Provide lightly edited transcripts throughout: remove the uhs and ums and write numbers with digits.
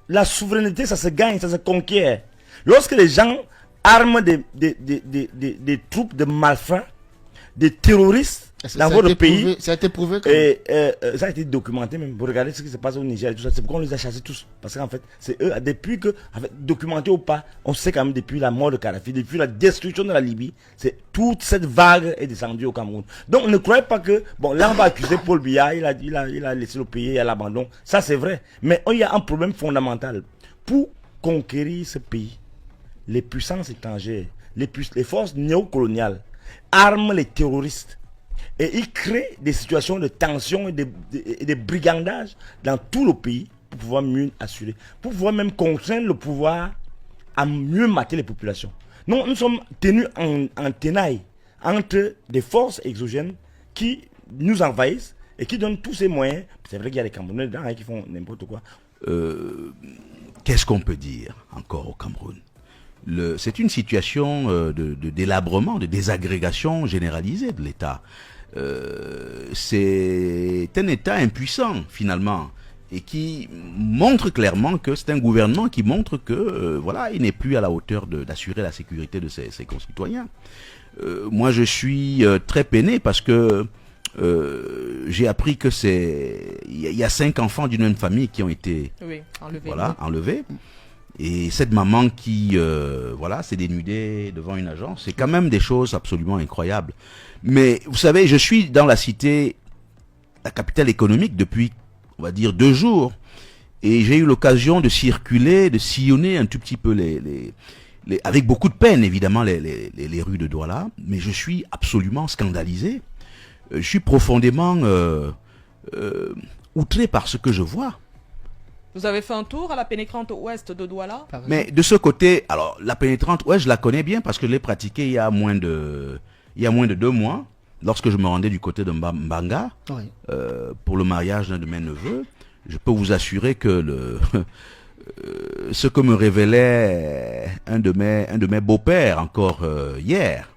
la souveraineté, ça se gagne, ça se conquiert. Lorsque les gens arment des troupes de malfrats, des terroristes dans votre pays, ça a été prouvé et ça a été documenté même. Vous regardez ce qui se passe au Niger et tout ça, c'est pourquoi on les a chassés tous. Parce qu'en fait, c'est eux, depuis que, en fait, documenté ou pas, on sait quand même depuis la mort de Kadhafi, depuis la destruction de la Libye, c'est toute cette vague est descendue au Cameroun. Donc ne croyez pas que, bon, là on va accuser Paul Biya, il a laissé le pays à l'abandon. Ça c'est vrai. Mais il y a un problème fondamental. Pour conquérir ce pays, les puissances étrangères, les forces néocoloniales arment les terroristes. Et ils créent des situations de tension et de brigandage dans tout le pays pour pouvoir mieux assurer, pour pouvoir même contraindre le pouvoir à mieux mater les populations. Nous sommes tenus en tenaille entre des forces exogènes qui nous envahissent et qui donnent tous ces moyens. C'est vrai qu'il y a des Camerounais dedans qui font n'importe quoi. Qu'est-ce qu'on peut dire encore au Cameroun? C'est une situation de délabrement, de désagrégation généralisée de l'État. C'est un État impuissant finalement et qui montre clairement que c'est un gouvernement qui montre que voilà, il n'est plus à la hauteur d'assurer la sécurité de ses concitoyens. Moi je suis très peiné parce que j'ai appris que il y a 5 enfants d'une même famille qui ont été enlevés. Et cette maman qui voilà, s'est dénudée devant une agence, c'est quand même des choses absolument incroyables. Mais vous savez, je suis dans la cité, la capitale économique depuis, on va dire, 2 jours. Et j'ai eu l'occasion de circuler, de sillonner un tout petit peu avec beaucoup de peine évidemment les rues de Douala. Mais je suis absolument scandalisé. Je suis profondément outré par ce que je vois. Vous avez fait un tour à la pénétrante ouest de Douala? Mais de ce côté, alors la pénétrante ouest, je la connais bien parce que je l'ai pratiquée il y a moins de 2 mois, lorsque je me rendais du côté de Mbanga, oui. Pour le mariage d'un de mes neveux. Je peux vous assurer que ce que me révélait un de mes beaux-pères encore hier,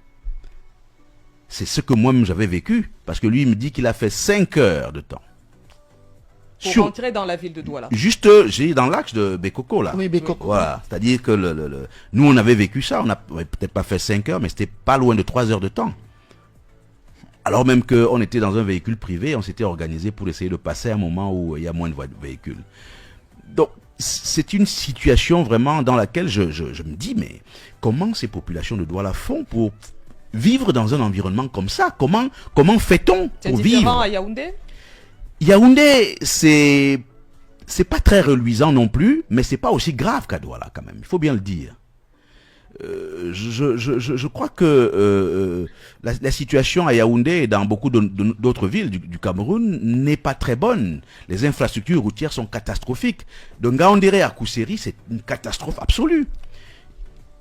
c'est ce que moi-même j'avais vécu, parce que lui il me dit qu'il a fait 5 heures de temps. Pour rentrer dans la ville de Douala. Juste, j'ai dans l'axe de Bekoko, là. Oui, Bekoko. Voilà. C'est-à-dire que nous, on avait vécu ça. On n'a peut-être pas fait 5 heures, mais c'était pas loin de 3 heures de temps. Alors même qu'on était dans un véhicule privé, on s'était organisé pour essayer de passer à un moment où il y a moins de véhicules. Donc, c'est une situation vraiment dans laquelle je me dis, mais comment ces populations de Douala font pour vivre dans un environnement comme ça? Comment fait-on pour vivre? C'est différent à Yaoundé? Yaoundé, c'est pas très reluisant non plus, mais c'est pas aussi grave qu'à Douala quand même. Il faut bien le dire. Je crois que la situation à Yaoundé et dans beaucoup d'autres villes du Cameroun n'est pas très bonne. Les infrastructures routières sont catastrophiques. De Ngaoundéré à Kousseri, c'est une catastrophe absolue.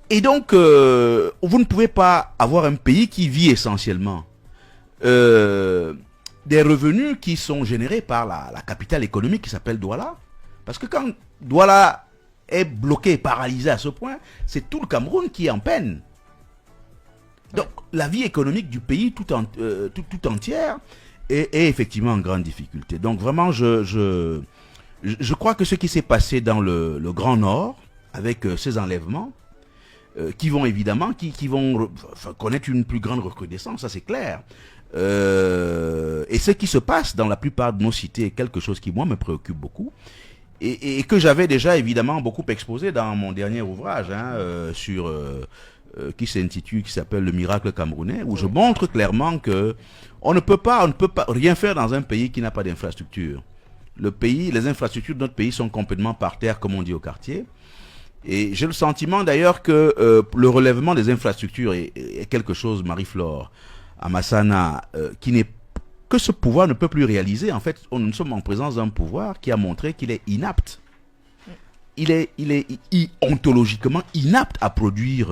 Et donc, vous ne pouvez pas avoir un pays qui vit essentiellement des revenus qui sont générés par la capitale économique qui s'appelle Douala. Parce que quand Douala est bloqué, paralysé à ce point, c'est tout le Cameroun qui est en peine. Donc la vie économique du pays tout entière est effectivement en grande difficulté. Donc vraiment, je crois que ce qui s'est passé dans le Grand Nord, avec ces enlèvements, qui vont évidemment, qui vont connaître une plus grande recrudescence, ça c'est clair. Et ce qui se passe dans la plupart de nos cités est quelque chose qui moi me préoccupe beaucoup et que j'avais déjà évidemment beaucoup exposé dans mon dernier ouvrage qui s'appelle Le miracle camerounais, où je montre clairement que on ne peut pas rien faire dans un pays qui n'a pas d'infrastructure. Les infrastructures de notre pays sont complètement par terre, comme on dit au quartier. Et j'ai le sentiment d'ailleurs que le relèvement des infrastructures est quelque chose, Marie-Flore Amassana, que ce pouvoir ne peut plus réaliser. En fait, nous sommes en présence d'un pouvoir qui a montré qu'il est inapte. Il est ontologiquement inapte à produire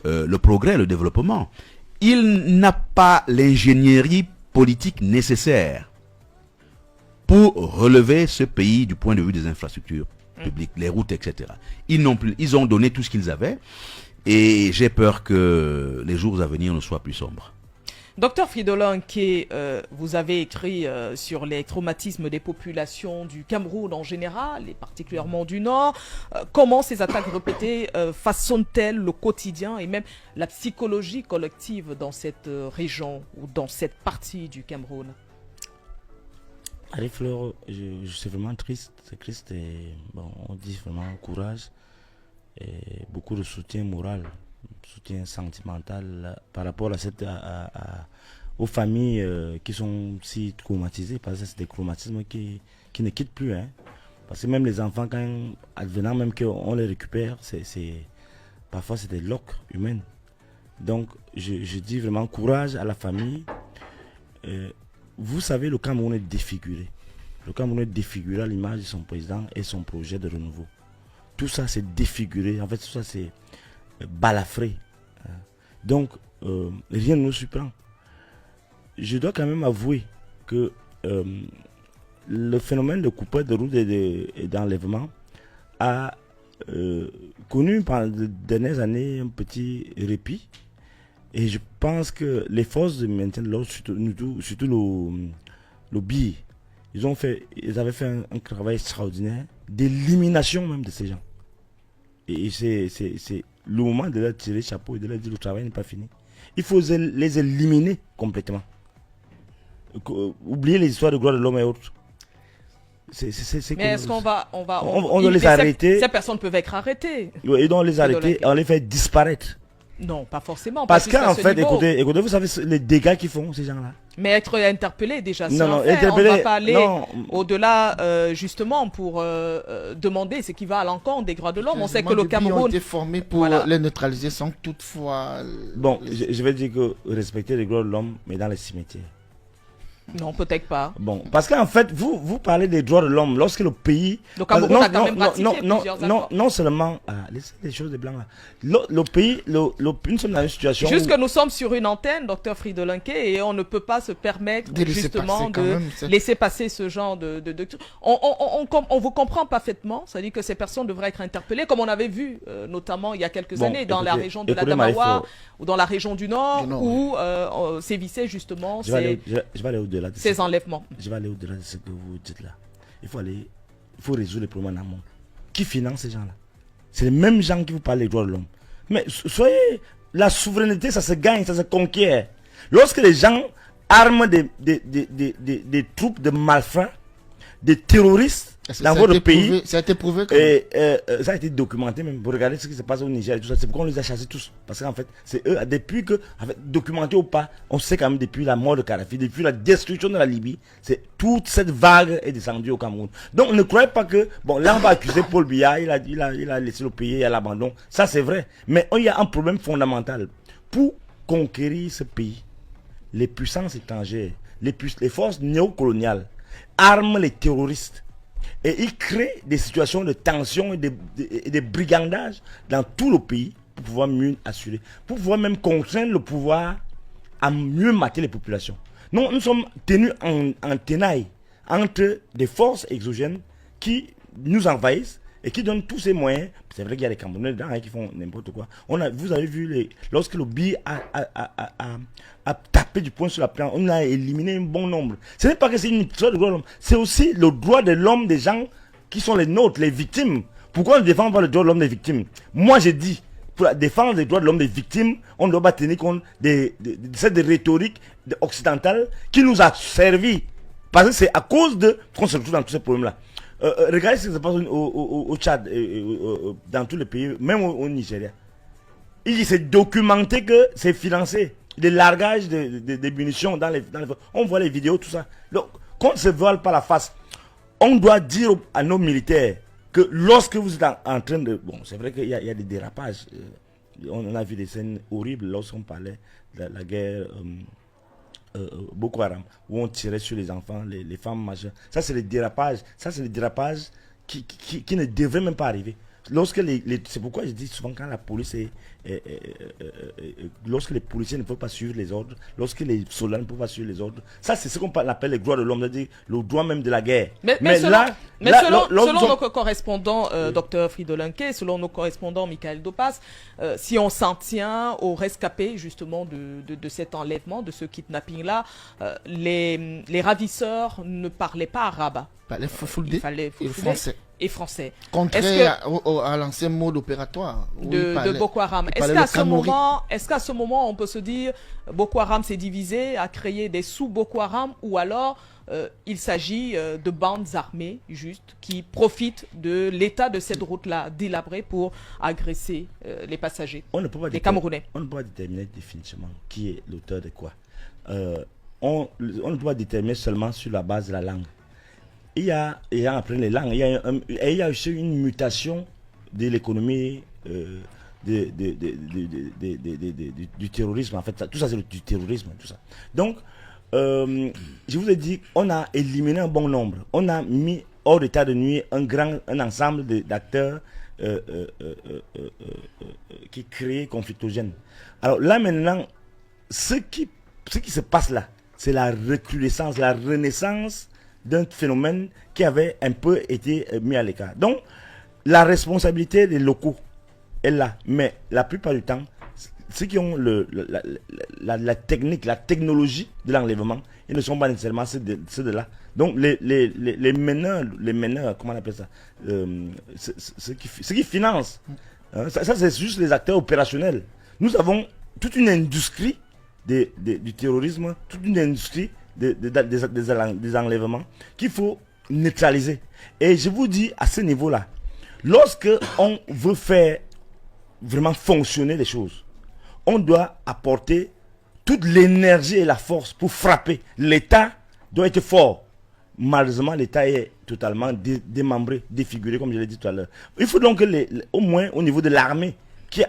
le progrès, le développement. Il n'a pas l'ingénierie politique nécessaire pour relever ce pays du point de vue des infrastructures publiques, les routes, etc. Ils ont donné tout ce qu'ils avaient et j'ai peur que les jours à venir ne soient plus sombres. Docteur Fridolin, vous avez écrit sur les traumatismes des populations du Cameroun en général, et particulièrement du Nord. Comment ces attaques répétées façonnent-elles le quotidien et même la psychologie collective dans cette région ou dans cette partie du Cameroun? Allez Fleur, je suis vraiment triste. C'est triste et bon, on dit vraiment courage et beaucoup de soutien moral, soutien sentimental par rapport à aux familles qui sont si traumatisées, parce que c'est des traumatismes qui ne quittent plus. Hein. Parce que même les enfants, quand advenant même qu'on les récupère, parfois c'est des loques humaines. Donc je dis vraiment courage à la famille. Vous savez, le Cameroun est défiguré. Le Cameroun est défiguré à l'image de son président et son projet de renouveau. Tout ça c'est défiguré, en fait tout ça c'est balafré. Donc rien ne nous surprend. Je dois quand même avouer que le phénomène de coupure de route et d'enlèvement a connu pendant les dernières années un petit répit. Et je pense que les forces de maintien de l'ordre, surtout le BI, ils avaient fait un travail extraordinaire d'élimination même de ces gens. Et c'est le moment de leur tirer le chapeau et de leur dire le travail n'est pas fini. Il faut les éliminer complètement. Oublier les histoires de gloire de l'homme et autres. Mais est-ce qu'on va... On doit les arrêter. Ces personnes peuvent être arrêtées. Et donc on les arrêter et on les fait disparaître. Non, pas forcément. Parce qu'en fait, écoutez, vous savez les dégâts qu'ils font, ces gens-là. Mais être interpellé déjà, c'est non, interpellé, on va pas aller au-delà justement pour demander ce qui va à l'encontre des droits de l'homme. On sait que le Cameroun ont été formés pour les neutraliser sans toutefois... Bon, je vais dire que respecter les droits de l'homme, mais dans les cimetières. Non, peut-être pas. Bon, parce qu'en fait, vous parlez des droits de l'homme lorsque le pays... Le Cameroun a quand même pratiqué plusieurs accords. Non seulement... laissez les choses de blanc là. Le pays, nous sommes dans une situation... Juste que nous sommes sur une antenne, docteur Fridolin, et on ne peut pas se permettre justement de laisser passer ce genre de... On vous comprend parfaitement, c'est-à-dire que ces personnes devraient être interpellées, comme on avait vu notamment il y a quelques années dans la région de la Damawa ou dans la région du Nord, où sévissaient justement je vais aller au-delà de ces enlèvements. Je vais aller au-delà de ce que vous dites là. Il faut résoudre les problèmes en amont. Qui finance ces gens-là? C'est les mêmes gens qui vous parlent des droits de l'homme. Mais soyez, la souveraineté, ça se gagne, ça se conquiert. Lorsque les gens arment des troupes de malfrats, des terroristes dans votre pays, ça a été prouvé et ça a été documenté même. Vous regardez ce qui se passe au Niger et tout ça, c'est pourquoi on les a chassés tous. Parce qu'en fait, c'est eux, depuis que, en fait, documenté ou pas, on sait quand même depuis la mort de Kadhafi, depuis la destruction de la Libye, c'est toute cette vague est descendue au Cameroun. Donc ne croyez pas que, bon, là on va accuser Paul Biya, il a laissé le pays à l'abandon. Ça c'est vrai. Mais il y a un problème fondamental. Pour conquérir ce pays, les puissances étrangères, les forces néocoloniales arment les terroristes. Et ils créent des situations de tension et de brigandage dans tout le pays pour pouvoir mieux assurer, pour pouvoir même contraindre le pouvoir à mieux mater les populations. Nous sommes tenus en tenaille entre des forces exogènes qui nous envahissent et qui donnent tous ces moyens. C'est vrai qu'il y a des Camerounais dedans qui font n'importe quoi. Vous avez vu, lorsque le BI a tapé du poing sur la planche, on a éliminé un bon nombre. Ce n'est pas que c'est une histoire de droit de l'homme, c'est aussi le droit de l'homme des gens qui sont les nôtres, les victimes. Pourquoi on ne défend pas le droit de l'homme des victimes? Moi j'ai dit, pour défendre les droits de l'homme des victimes, on ne doit pas tenir compte de cette rhétorique occidentale qui nous a servi. Parce que c'est à cause de qu'on se retrouve dans tous ces problèmes-là. Regardez ce qui se passe au Tchad, dans tous les pays, même au Nigeria. Il s'est documenté que c'est financé. Le largage des munitions dans les... On voit les vidéos, tout ça. Donc, qu'on ne se voile pas la face. On doit dire à nos militaires que lorsque vous êtes en train de... Bon, c'est vrai qu'il y a des dérapages. On a vu des scènes horribles lorsqu'on parlait de la guerre... Boko Haram, où on tirait sur les enfants, les femmes majeures. Ça, c'est le dérapage. Ça, c'est le dérapage qui ne devrait même pas arriver. c'est pourquoi je dis souvent quand la police lorsque les policiers ne peuvent pas suivre les ordres, lorsque les soldats ne peuvent pas suivre les ordres, ça c'est ce qu'on appelle les droits de l'homme, c'est-à-dire le droit même de la guerre. Selon nos correspondants, Dr Fridolenke, selon nos correspondants, Michael Dopas, si on s'en tient aux rescapés justement de cet enlèvement, de ce kidnapping-là, les ravisseurs ne parlaient pas arabe. Il fallait français. Et français. Contraire à l'ancien mode opératoire de Boko Haram. Est-ce qu'à ce moment, on peut se dire Boko Haram s'est divisé, a créé des sous-Boko Haram, ou alors il s'agit de bandes armées juste qui profitent de l'état de cette route-là délabrée pour agresser les passagers, les Camerounais? On ne peut pas déterminer définitivement qui est l'auteur de quoi. On ne peut pas déterminer seulement sur la base de la langue. Il y a après les langues, il y a aussi une mutation de l'économie du terrorisme. En fait, tout ça c'est du terrorisme, tout ça. Donc, je vous ai dit, on a éliminé un bon nombre. On a mis hors d'état de nuit un ensemble d'acteurs qui créent conflictogènes. Alors là maintenant, ce qui se passe là, c'est la recrudescence, la renaissance d'un phénomène qui avait un peu été mis à l'écart. Donc, la responsabilité des locaux est là. Mais la plupart du temps, ceux qui ont la technique, la technologie de l'enlèvement, ils ne sont pas nécessairement ceux de là. Donc, les meneurs, comment on appelle ça, ceux qui financent, hein, ça c'est juste les acteurs opérationnels. Nous avons toute une industrie du terrorisme, toute une industrie des enlèvements qu'il faut neutraliser. Et je vous dis, à ce niveau-là, lorsque on veut faire vraiment fonctionner les choses, on doit apporter toute l'énergie et la force pour frapper. L'État doit être fort. Malheureusement, l'État est totalement démembré, défiguré, comme je l'ai dit tout à l'heure. Il faut donc que au moins au niveau de l'armée, qui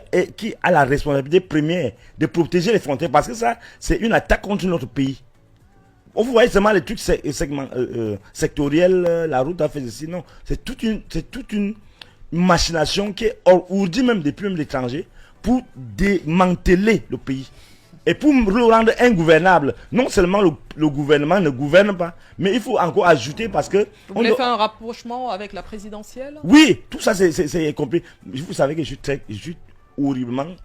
a la responsabilité première de protéger les frontières, parce que ça, c'est une attaque contre notre pays. Vous voyez seulement les trucs sectoriels, la route a fait ceci, non. C'est toute une machination qui est ourdie même depuis l'étranger pour démanteler le pays. Et pour le rendre ingouvernable, non seulement le gouvernement ne gouverne pas, mais il faut encore ajouter parce que... Vous voulez faire un rapprochement avec la présidentielle? Oui, tout ça c'est compliqué. Vous savez que je suis horriblement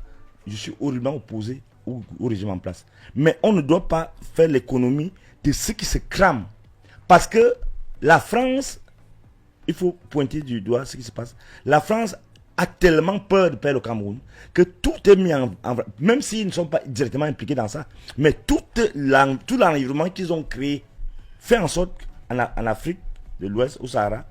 opposé au régime en place. Mais on ne doit pas faire l'économie de ceux qui se crament. Parce que la France, il faut pointer du doigt ce qui se passe. La France a tellement peur de perdre le Cameroun que tout est mis en même s'ils ne sont pas directement impliqués dans ça, mais tout l'environnement qu'ils ont créé fait en sorte qu'en Afrique de l'Ouest, au Sahara,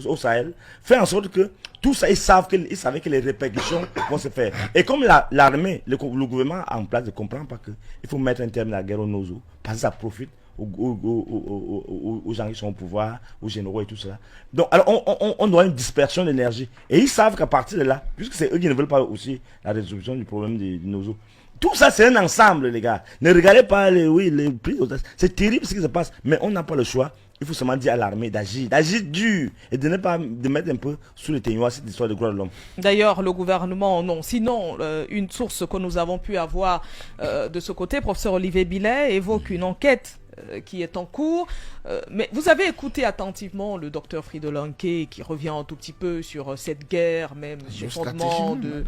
au Sahel, fait en sorte que tout ça, ils savaient que les répercussions vont se faire. Et comme l'armée, le gouvernement en place ne comprend pas qu'il faut mettre un terme à la guerre aux Nozo, parce que ça profite aux gens qui sont au pouvoir, aux généraux et tout cela. Donc, alors, on doit une dispersion d'énergie. Et ils savent qu'à partir de là, puisque c'est eux qui ne veulent pas aussi la résolution du problème des Nozo, tout ça, c'est un ensemble, les gars. Ne regardez pas les prix. C'est terrible ce qui se passe, mais on n'a pas le choix. Il faut seulement dire à l'armée d'agir dur et de ne pas de mettre un peu sous le témoin cette histoire de droits de l'homme. D'ailleurs, le gouvernement, non. Sinon, une source que nous avons pu avoir de ce côté, professeur Olivier Billet, évoque une enquête qui est en cours. Mais vous avez écouté attentivement le docteur Fridolenke qui revient un tout petit peu sur cette guerre, même sur fondement de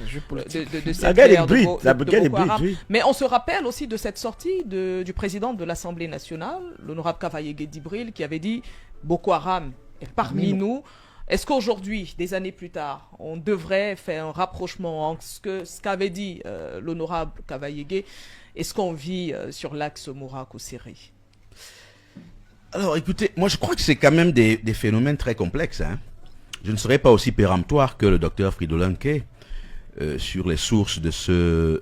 cette guerre de Boko Haram. Oui. Mais on se rappelle aussi de cette sortie du président de l'Assemblée nationale, l'honorable Kavaye Dibril, qui avait dit Boko Haram est parmi nous. Est-ce qu'aujourd'hui, des années plus tard, on devrait faire un rapprochement entre ce qu'avait dit l'honorable Kavaye et ce qu'on vit sur l'axe Moura-Kousseri? Alors écoutez, moi je crois que c'est quand même des phénomènes très complexes. Hein. Je ne serais pas aussi péremptoire que le docteur Fridolenke sur les sources de ce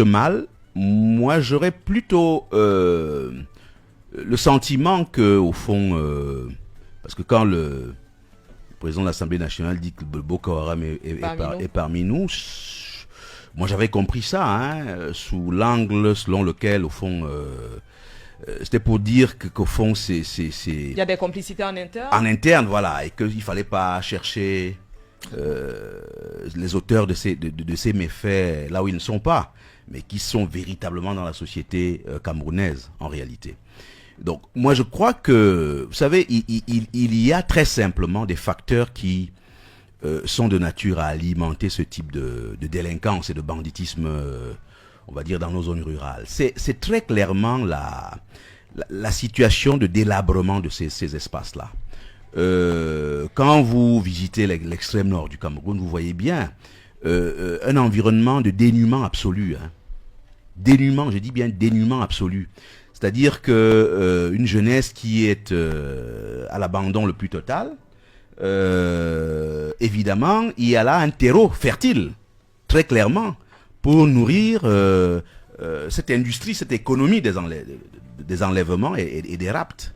mal. Moi j'aurais plutôt le sentiment que au fond, parce que quand le président de l'Assemblée nationale dit que Boko Haram est parmi nous, moi j'avais compris ça, hein, sous l'angle selon lequel au fond... C'était pour dire qu'au fond, c'est... Il y a des complicités en interne. En interne, voilà, et qu'il ne fallait pas chercher les auteurs de ces méfaits là où ils ne sont pas, mais qui sont véritablement dans la société camerounaise, en réalité. Donc, moi, je crois que, vous savez, il y a très simplement des facteurs qui sont de nature à alimenter ce type de délinquance et de banditisme, on va dire, dans nos zones rurales. C'est très clairement la situation de délabrement de ces espaces-là. Quand vous visitez l'extrême nord du Cameroun, vous voyez bien un environnement de dénuement absolu. Hein. Dénuement, je dis bien dénuement absolu. C'est-à-dire que une jeunesse qui est à l'abandon le plus total, évidemment, il y a là un terreau fertile, très clairement, pour nourrir cette industrie, cette économie des enlèvements et des rapts.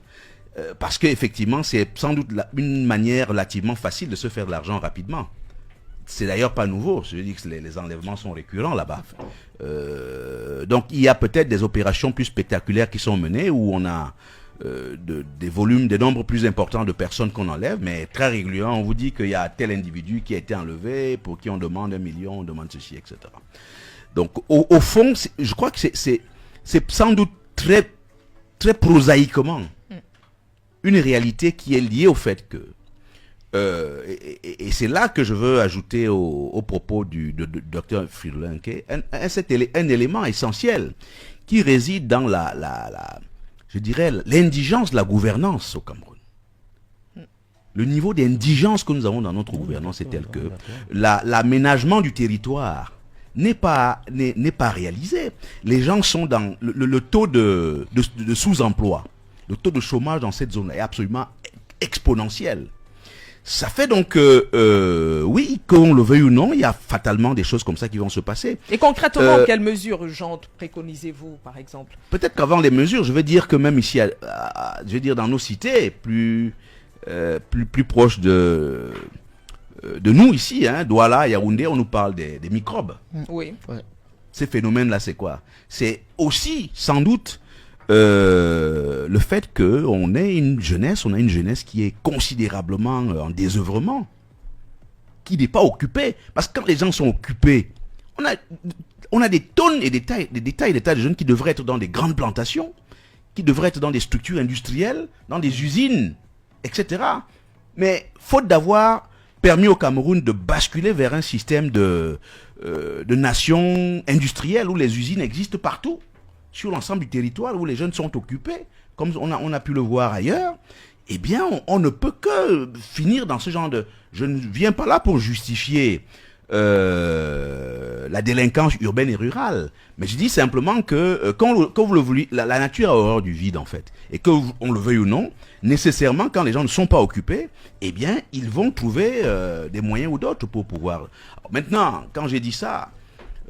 Parce qu'effectivement, c'est sans doute une manière relativement facile de se faire de l'argent rapidement. C'est d'ailleurs pas nouveau. Je dis que les enlèvements sont récurrents là-bas. Donc il y a peut-être des opérations plus spectaculaires qui sont menées où on a des volumes, des nombres plus importants de personnes qu'on enlève, mais très régulièrement, on vous dit qu'il y a tel individu qui a été enlevé, pour qui on demande 1 million, on demande ceci, etc. Donc au fond, je crois que c'est sans doute très, très prosaïquement une réalité qui est liée au fait que, et c'est là que je veux ajouter au propos du docteur Fridolin Nke, un élément essentiel qui réside dans je dirais, l'indigence de la gouvernance au Cameroun. Le niveau d'indigence que nous avons dans notre gouvernance est tel que l'aménagement du territoire n'est pas réalisé. Les gens sont dans le taux de sous-emploi. Le taux de chômage dans cette zone est absolument exponentiel. Ça fait donc oui, qu'on le veuille ou non, il y a fatalement des choses comme ça qui vont se passer. Et concrètement, quelles mesures urgentes préconisez-vous, par exemple? Peut-être qu'avant les mesures, je veux dire que même ici, je veux dire dans nos cités, plus proches de nous ici, hein, Douala, Yaoundé, on nous parle des microbes. Oui. Ouais. Ces phénomènes-là, c'est quoi? C'est aussi, sans doute, le fait qu'on ait une jeunesse qui est considérablement en désœuvrement, qui n'est pas occupée. Parce que quand les gens sont occupés, on a des tonnes et des tas de jeunes qui devraient être dans des grandes plantations, qui devraient être dans des structures industrielles, dans des usines, etc. Mais faute d'avoir permis au Cameroun de basculer vers un système de nation industrielle où les usines existent partout, sur l'ensemble du territoire où les jeunes sont occupés, comme on a pu le voir ailleurs, eh bien, on ne peut que finir dans ce genre de... Je ne viens pas là pour justifier la délinquance urbaine et rurale, mais je dis simplement que quand vous le voulez, la nature a horreur du vide, en fait. Et qu'on le veuille ou non, nécessairement, quand les gens ne sont pas occupés, eh bien, ils vont trouver des moyens ou d'autres pour pouvoir... Alors, maintenant, quand j'ai dit ça...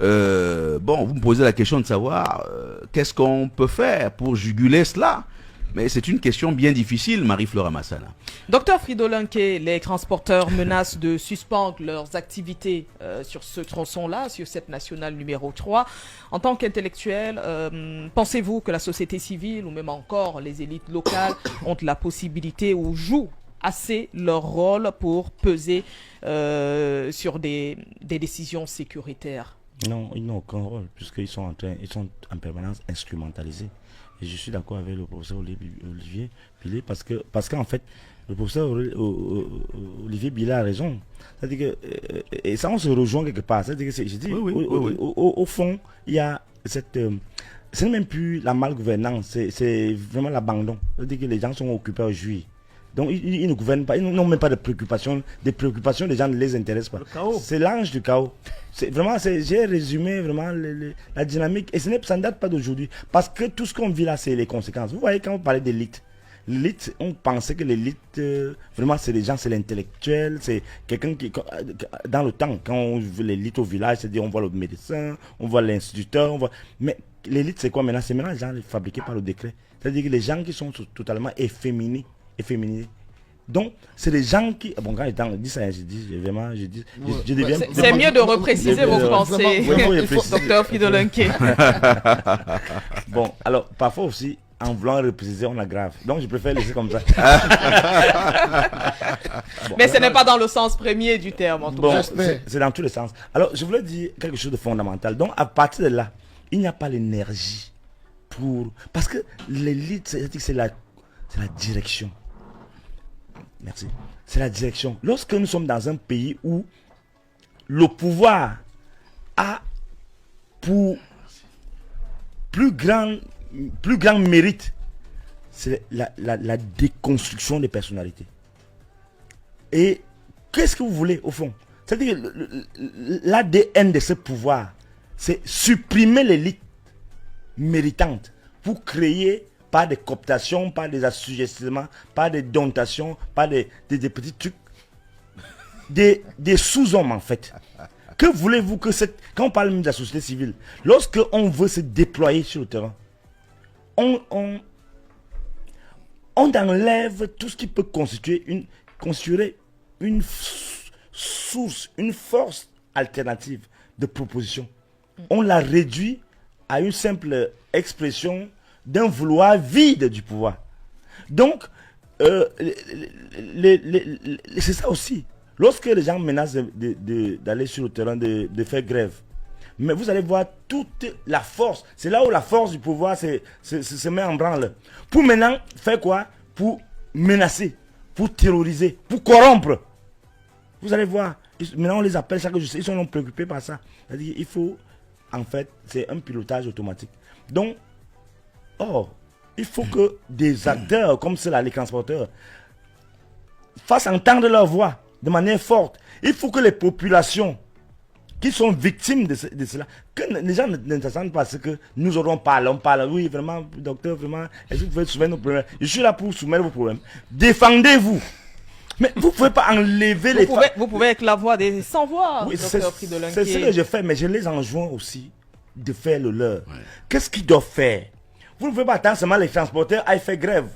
bon, vous me posez la question de savoir qu'est-ce qu'on peut faire pour juguler cela, mais c'est une question bien difficile, Marie-Flora Massana. Docteur Fridolin Nke, les transporteurs menacent de suspendre leurs activités sur ce tronçon-là, sur cette nationale numéro 3. En tant qu'intellectuel, pensez-vous que la société civile ou même encore les élites locales ont la possibilité ou jouent assez leur rôle pour peser sur des décisions sécuritaires? Non, ils n'ont aucun rôle, puisqu'ils sont en permanence instrumentalisés. Et je suis d'accord avec le professeur Olivier Billet, parce qu'en fait, le professeur Olivier Billet a raison. C'est-à-dire que, et ça on se rejoint quelque part. C'est-à-dire que, je dis, oui. Au fond, il y a cette... ce n'est même plus la malgouvernance, c'est vraiment l'abandon. C'est-à-dire que les gens sont occupés à jouir. Donc ils ne gouvernent pas, ils n'ont même pas de préoccupations. Des préoccupations des gens ne les intéressent pas. C'est l'ange du chaos. C'est vraiment, j'ai résumé vraiment la dynamique. Et ça ne date pas d'aujourd'hui. Parce que tout ce qu'on vit là, c'est les conséquences. Vous voyez, quand on parlait d'élite, l'élite, on pensait que l'élite, vraiment, c'est les gens, c'est l'intellectuel, c'est quelqu'un qui, dans le temps, quand on veut l'élite au village, c'est-à-dire on voit le médecin, on voit l'instituteur, on voit... Mais l'élite, c'est quoi maintenant? C'est maintenant les gens fabriqués par le décret. C'est-à-dire que les gens qui sont totalement efféminés. Donc, c'est les gens qui... Bon, quand je dis ça, je deviens... C'est mieux de repréciser vos pensées, docteur Fridolin Nke. Bon, alors, parfois aussi, en voulant repréciser, on aggrave. Donc je préfère laisser comme ça. Mais ce n'est pas dans le sens premier du terme, en tout cas. C'est dans tous les sens. Alors, je voulais dire quelque chose de fondamental. Donc, à partir de là, il n'y a pas l'énergie pour... Parce que l'élite, c'est la direction. Merci. C'est la direction. Lorsque nous sommes dans un pays où le pouvoir a pour plus grand mérite, c'est la déconstruction des personnalités. Et qu'est-ce que vous voulez au fond? C'est-à-dire l'ADN de ce pouvoir, c'est supprimer l'élite méritante pour créer par des cooptations, par des assujettissements, par des dotations, par des petits trucs, des sous-hommes en fait. Que voulez-vous que quand on parle de la société civile, lorsque on veut se déployer sur le terrain, on enlève tout ce qui peut constituer une source, une force alternative de proposition. On la réduit à une simple expression d'un vouloir vide du pouvoir. Donc, c'est ça aussi. Lorsque les gens menacent d'aller sur le terrain, de faire grève, mais vous allez voir toute la force. C'est là où la force du pouvoir se met en branle. Pour maintenant faire quoi? Pour menacer, pour terroriser, pour corrompre. Vous allez voir. Maintenant on les appelle chaque jour. Ils sont préoccupés par ça. C'est-à-dire il faut, en fait, c'est un pilotage automatique. Donc, il faut que des acteurs comme ceux-là, les transporteurs, fassent entendre leur voix de manière forte. Il faut que les populations qui sont victimes de cela, que les gens ne s'entendent pas ce que nous aurons parlé. On parle, oui, vraiment, docteur, vraiment, est-ce que vous pouvez soumettre nos problèmes? Je suis là pour soumettre vos problèmes. Défendez-vous. Mais vous ne pouvez pas enlever les... Vous pouvez être la voix des sans-voix, oui, docteur Fri de Lanké. C'est ce que je fais, mais je les enjoins aussi de faire le leur. Ouais. Qu'est-ce qu'ils doivent faire? Vous ne pouvez pas attendre seulement les transporteurs à faire grève.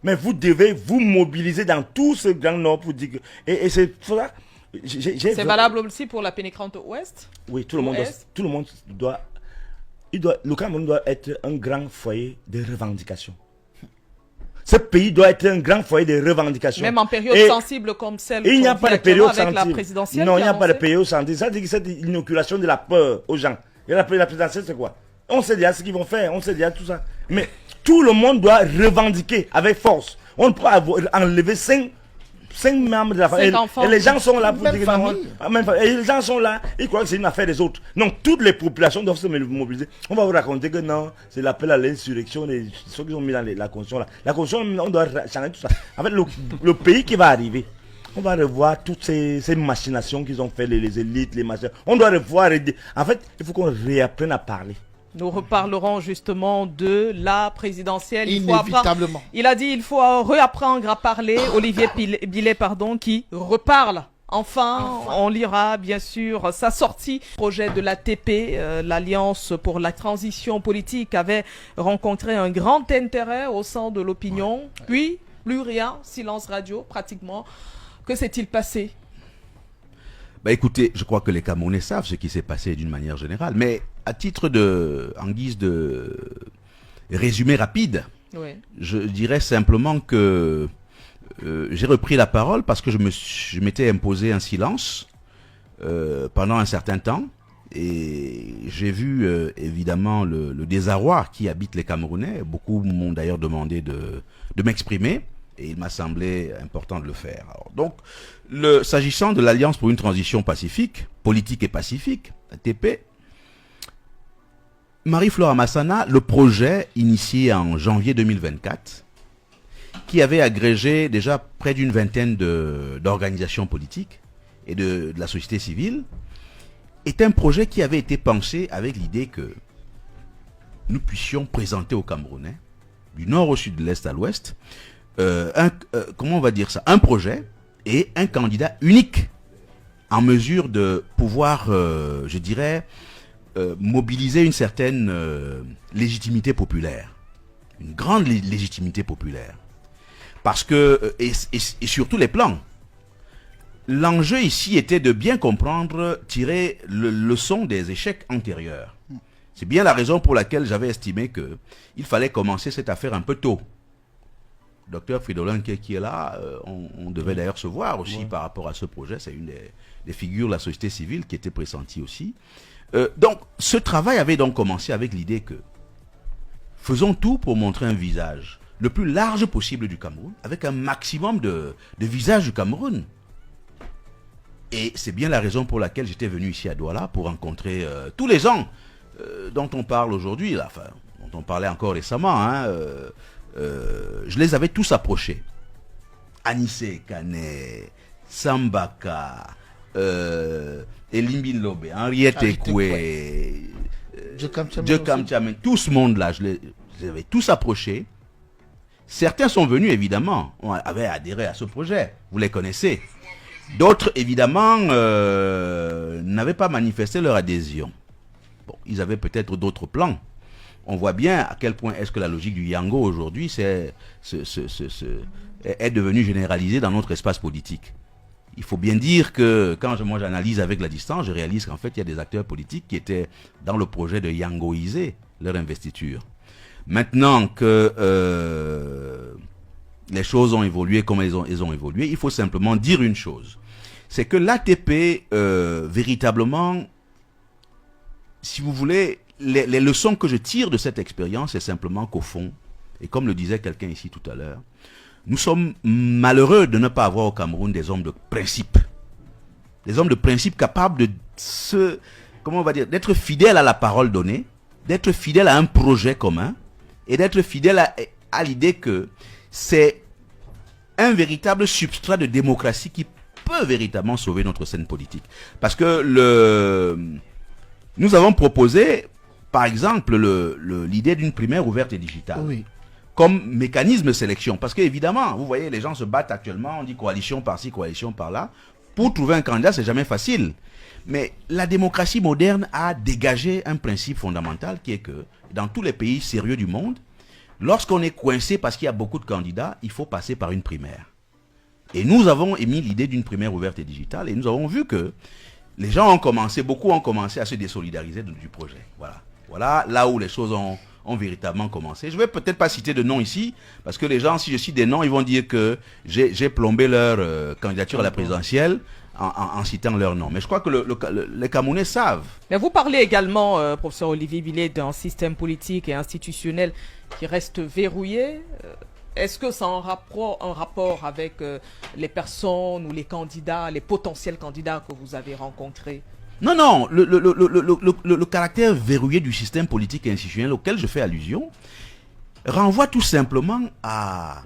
Mais vous devez vous mobiliser dans tout ce grand nord pour dire que... Et c'est ça... C'est valable aussi pour la pénétrante ouest? Oui, tout le monde doit... Le Cameroun doit être un grand foyer de revendications. Ce pays doit être un grand foyer de revendications. Même en période sensible comme celle il n'y a pas de période avec la présidentielle. Non, il n'y a pas de période sensible. Ça dit que c'est une inoculation de la peur aux gens. Et la présidentielle, c'est quoi? On sait déjà ce qu'ils vont faire, on sait déjà tout ça. Mais tout le monde doit revendiquer avec force. On ne peut pas enlever 5 membres de la famille. Et les gens sont là pour dire que et les gens sont là, ils croient que c'est une affaire des autres. Non, toutes les populations doivent se mobiliser. On va vous raconter que non, c'est l'appel à l'insurrection, ceux qui ont mis dans la constitution là. La constitution, on doit changer tout ça. En fait, le pays qui va arriver, on va revoir toutes ces machinations qu'ils ont fait, les élites, les machins. On doit revoir. En fait, il faut qu'on réapprenne à parler. Nous reparlerons justement de la présidentielle. Inévitablement. Il a dit il faut réapprendre à parler. Olivier Billet, qui reparle. Enfin, on lira bien sûr sa sortie. Projet de l'ATP, l'Alliance pour la transition politique, avait rencontré un grand intérêt au sein de l'opinion. Puis, plus rien, silence radio pratiquement. Que s'est-il passé? Écoutez, je crois que les Camerounais savent ce qui s'est passé d'une manière générale, mais à titre en guise de résumé rapide, oui, je dirais simplement que j'ai repris la parole parce que je m'étais imposé un silence pendant un certain temps, et j'ai vu évidemment le désarroi qui habite les Camerounais. Beaucoup m'ont d'ailleurs demandé de m'exprimer. Et il m'a semblé important de le faire. Alors, donc, s'agissant de l'Alliance pour une transition pacifique, politique et pacifique, ATP, Marie-Flore Amassana, le projet initié en janvier 2024, qui avait agrégé déjà près d'une vingtaine d'organisations politiques et de la société civile, est un projet qui avait été pensé avec l'idée que nous puissions présenter aux Camerounais, du nord au sud, de l'est à l'ouest, comment on va dire ça, un projet et un candidat unique en mesure de pouvoir, je dirais, mobiliser une certaine légitimité populaire, une grande légitimité populaire, parce que et sur tous les plans, l'enjeu ici était de bien comprendre, tirer leçon des échecs antérieurs. C'est bien la raison pour laquelle j'avais estimé qu'il fallait commencer cette affaire un peu tôt. Docteur Fridolin qui est là, on devait d'ailleurs se voir aussi par rapport à ce projet. C'est une des figures de la société civile qui était pressentie aussi. Donc, ce travail avait donc commencé avec l'idée que faisons tout pour montrer un visage le plus large possible du Cameroun, avec un maximum de visages du Cameroun. Et c'est bien la raison pour laquelle j'étais venu ici à Douala pour rencontrer tous les gens dont on parle aujourd'hui, enfin, dont on parlait encore récemment. Hein, je les avais tous approchés. Anissé Kane, Sambaka, Elimbin Lobe, Henriette Ekwe, Djekam Tchamen, tout ce monde-là, je les avais tous approchés. Certains sont venus, évidemment, avaient adhéré à ce projet, vous les connaissez. D'autres, évidemment, n'avaient pas manifesté leur adhésion. Bon, ils avaient peut-être d'autres plans. On voit bien à quel point est-ce que la logique du Yango aujourd'hui est devenue généralisée dans notre espace politique. Il faut bien dire que quand moi j'analyse avec la distance, je réalise qu'en fait il y a des acteurs politiques qui étaient dans le projet de yangoiser leur investiture. Maintenant que les choses ont évolué comme elles ont évolué, il faut simplement dire une chose. C'est que l'ATP, véritablement, si vous voulez, les leçons que je tire de cette expérience, c'est simplement qu'au fond, et comme le disait quelqu'un ici tout à l'heure, nous sommes malheureux de ne pas avoir au Cameroun des hommes de principe. Des hommes de principe capables de comment on va dire, d'être fidèles à la parole donnée, d'être fidèles à un projet commun, et d'être fidèles à l'idée que c'est un véritable substrat de démocratie qui peut véritablement sauver notre scène politique. Parce que nous avons proposé, par exemple, l'idée d'une primaire ouverte et digitale. Oui. Comme mécanisme de sélection. Parce qu'évidemment, vous voyez, les gens se battent actuellement, on dit coalition par-ci, coalition par-là. Pour trouver un candidat, c'est jamais facile. Mais la démocratie moderne a dégagé un principe fondamental qui est que dans tous les pays sérieux du monde, lorsqu'on est coincé parce qu'il y a beaucoup de candidats, il faut passer par une primaire. Et nous avons émis l'idée d'une primaire ouverte et digitale et nous avons vu que les gens beaucoup ont commencé à se désolidariser du projet. Voilà là où les choses ont véritablement commencé. Je ne vais peut-être pas citer de noms ici, parce que les gens, si je cite des noms, ils vont dire que j'ai plombé leur candidature à la présidentielle en citant leur nom. Mais je crois que les Camerounais savent. Mais vous parlez également, professeur Olivier Billet, d'un système politique et institutionnel qui reste verrouillé. Est-ce que ça a un rapport avec les personnes ou les candidats, les potentiels candidats que vous avez rencontrés? Non, le caractère verrouillé du système politique et institutionnel auquel je fais allusion renvoie tout simplement à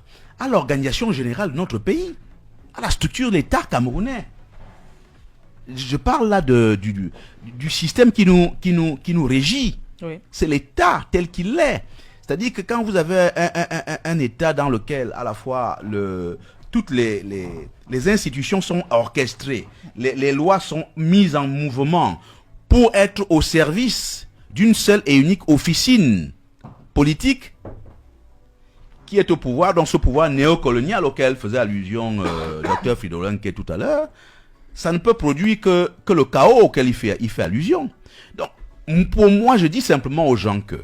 l'organisation générale de notre pays, à la structure de l'État camerounais. Je parle là du système qui nous régit. Oui. C'est l'État tel qu'il est. C'est-à-dire que quand vous avez un État dans lequel à la fois toutes les institutions sont orchestrées, les lois sont mises en mouvement pour être au service d'une seule et unique officine politique qui est au pouvoir, dans ce pouvoir néocolonial auquel faisait allusion Dr Fridolin qui est tout à l'heure, ça ne peut produire que le chaos auquel il fait allusion. Donc, pour moi, je dis simplement aux gens que,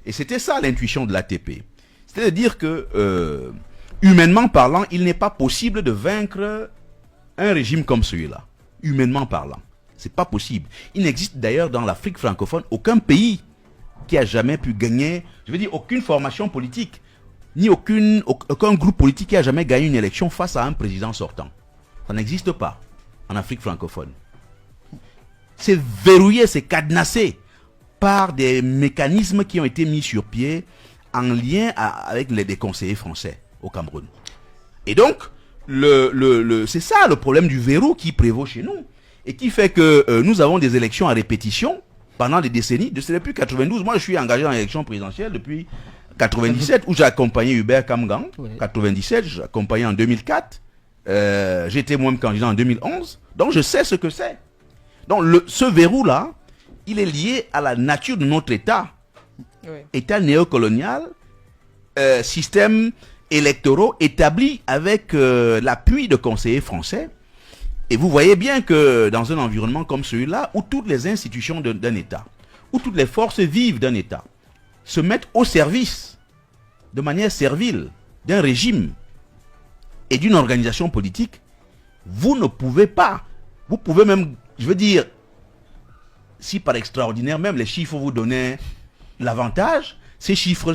et c'était ça l'intuition de l'ATP, c'est-à-dire que humainement parlant, il n'est pas possible de vaincre un régime comme celui-là. Humainement parlant. C'est pas possible. Il n'existe d'ailleurs dans l'Afrique francophone aucun pays qui a jamais pu gagner, je veux dire aucune formation politique, ni aucun groupe politique qui a jamais gagné une élection face à un président sortant. Ça n'existe pas en Afrique francophone. C'est verrouillé, c'est cadenassé par des mécanismes qui ont été mis sur pied en lien avec des conseillers français au Cameroun. Et donc, c'est ça le problème du verrou qui prévaut chez nous et qui fait que nous avons des élections à répétition pendant des décennies. Depuis 92, moi je suis engagé dans l'élection présidentielle depuis 97 où j'ai accompagné Hubert Kamgang. Oui. 97, j'ai accompagné en 2004. J'étais moi-même candidat en 2011. Donc je sais ce que c'est. Donc ce verrou-là, il est lié à la nature de notre État. Oui. État néocolonial, système électoraux établis avec l'appui de conseillers français. Et vous voyez bien que dans un environnement comme celui-là, où toutes les institutions d'un État, où toutes les forces vives d'un État se mettent au service, de manière servile, d'un régime et d'une organisation politique, vous ne pouvez pas. Vous pouvez même, je veux dire, si par extraordinaire même les chiffres vous donnaient l'avantage, ces chiffres